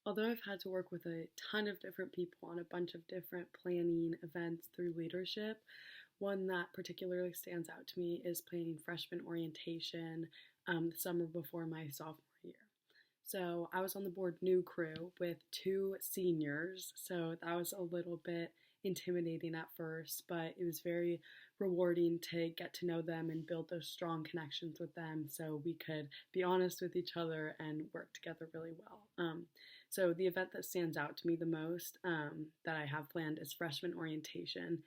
Although I've had to work with a ton of different people on a bunch of different planning events through leadership, one that particularly stands out to me is planning freshman orientation the summer before my sophomore year. So I was on the board new crew with two seniors, so that was a little bit intimidating at first, but it was very rewarding to get to know them and build those strong connections with them so we could be honest with each other and work together really well. So the event that stands out to me the most that I have planned is freshman orientation.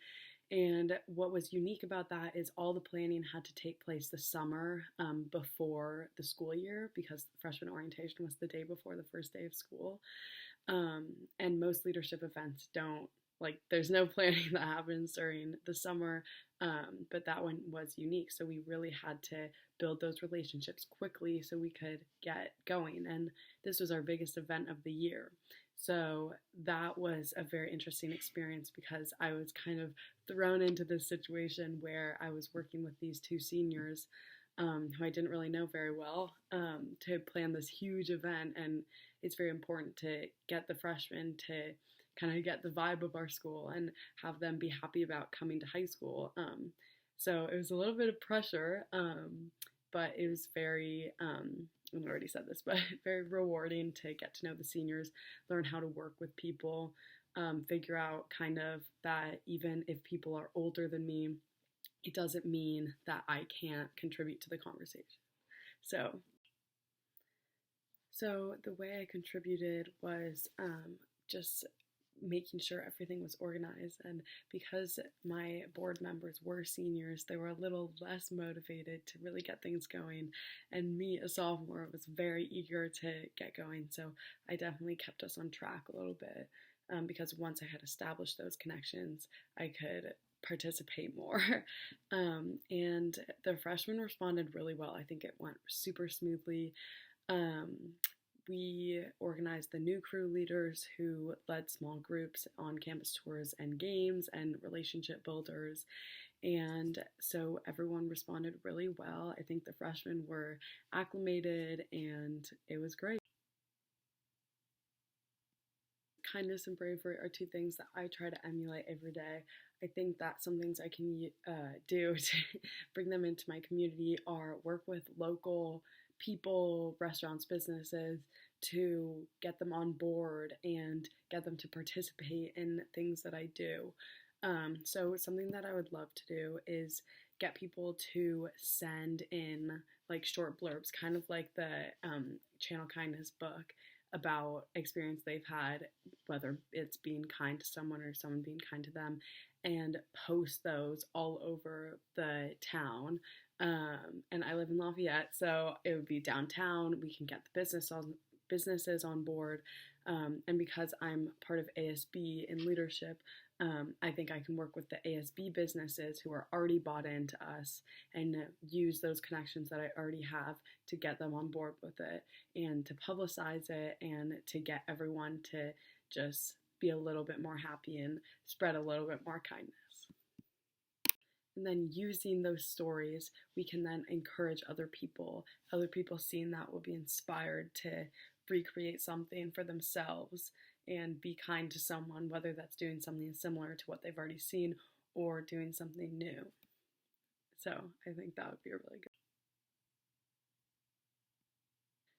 And what was unique about that is all the planning had to take place the summer before the school year because freshman orientation was the day before the first day of school. And most leadership events don't, like, there's no planning that happens during the summer, but that one was unique. So we really had to build those relationships quickly so we could get going. And this was our biggest event of the year. So that was a very interesting experience because I was kind of thrown into this situation where I was working with these two seniors who I didn't really know very well to plan this huge event. And it's very important to get the freshmen to kind of get the vibe of our school and have them be happy about coming to high school. So it was a little bit of pressure, but it was very, I already said this, but very rewarding to get to know the seniors, learn how to work with people, figure out kind of that even if people are older than me, it doesn't mean that I can't contribute to the conversation. So, so the way I contributed was just making sure everything was organized. And because my board members were seniors, they were a little less motivated to really get things going. And me, a sophomore, was very eager to get going. So I definitely kept us on track a little bit because once I had established those connections, I could participate more. And the freshmen responded really well. I think it went super smoothly. We organized the new crew leaders who led small groups on campus tours and games and relationship builders. And so everyone responded really well. I think the freshmen were acclimated and it was great. Kindness and bravery are two things that I try to emulate every day. I think that some things I can do to bring them into my community are work with local people, restaurants, businesses to get them on board and get them to participate in things that I do. So something that I would love to do is get people to send in like short blurbs, kind of like the Channel Kindness book about experience they've had, whether it's being kind to someone or someone being kind to them, and post those all over the town. And I live in Lafayette, so it would be downtown. We can get the businesses on board. And because I'm part of ASB in leadership, I think I can work with the ASB businesses who are already bought into us and use those connections that I already have to get them on board with it and to publicize it and to get everyone to just be a little bit more happy and spread a little bit more kindness. And then using those stories, we can then encourage other people. Other people seeing that will be inspired to recreate something for themselves and be kind to someone, whether that's doing something similar to what they've already seen or doing something new. So I think that would be a really good.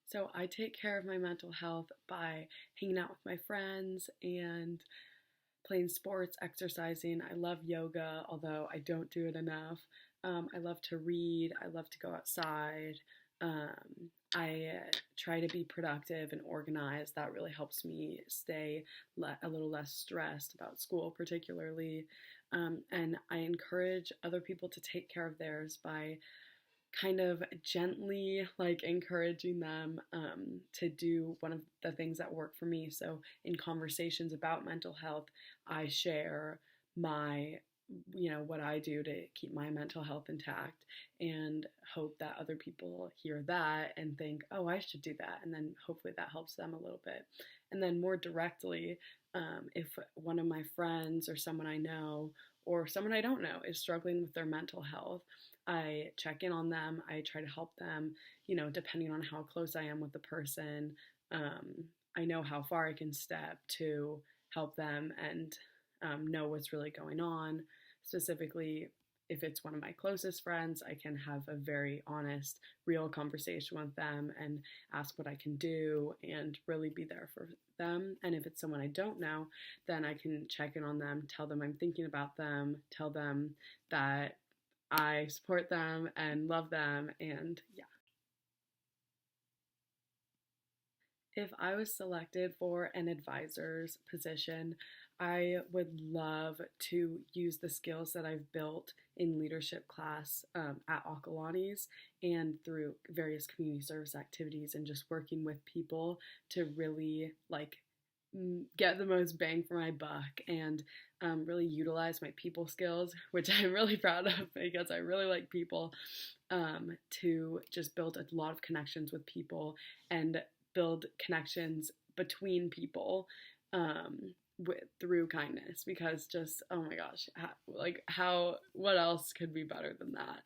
So I take care of my mental health by hanging out with my friends and playing sports, exercising. I love yoga, although I don't do it enough. I love to read. I love to go outside. I try to be productive and organized. That really helps me stay a little less stressed about school, particularly. And I encourage other people to take care of theirs by kind of gently like encouraging them to do one of the things that work for me. So in conversations about mental health, I share my what I do to keep my mental health intact and hope that other people hear that and think, oh, I should do that. And then hopefully that helps them a little bit. And then more directly, if one of my friends or someone I know or someone I don't know is struggling with their mental health, I check in on them. I try to help them, depending on how close I am with the person. I know how far I can step to help them and know what's really going on. Specifically, if it's one of my closest friends, I can have a very honest, real conversation with them and ask what I can do and really be there for them. And if it's someone I don't know, then I can check in on them, tell them I'm thinking about them, tell them that I support them and love them, and yeah. If I was selected for an advisor's position, I would love to use the skills that I've built in leadership class at Akalani's and through various community service activities and just working with people to really get the most bang for my buck and really utilize my people skills, which I'm really proud of because I really like people, to just build a lot of connections with people and build connections between people, through kindness, because just oh my gosh, how what else could be better than that?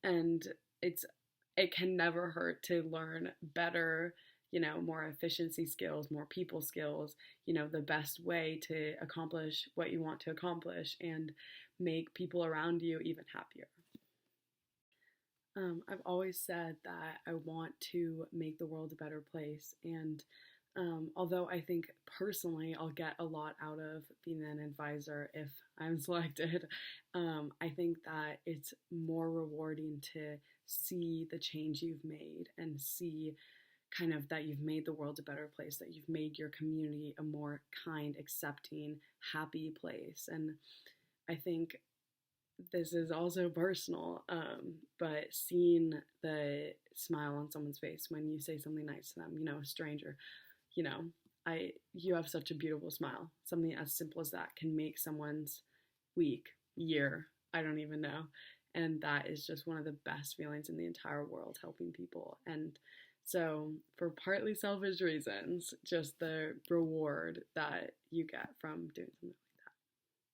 And it can never hurt to learn better, more efficiency skills, more people skills, the best way to accomplish what you want to accomplish and make people around you even happier. I've always said that I want to make the world a better place. And although I think personally I'll get a lot out of being an advisor if I'm selected, I think that it's more rewarding to see the change you've made and see kind of that you've made the world a better place, that you've made your community a more kind, accepting, happy place. And I think this is also personal, but seeing the smile on someone's face when you say something nice to them, a stranger, you know, you have such a beautiful smile. Something as simple as that can make someone's week, year, I don't even know. And that is just one of the best feelings in the entire world, helping people. And so, for partly selfish reasons, just the reward that you get from doing something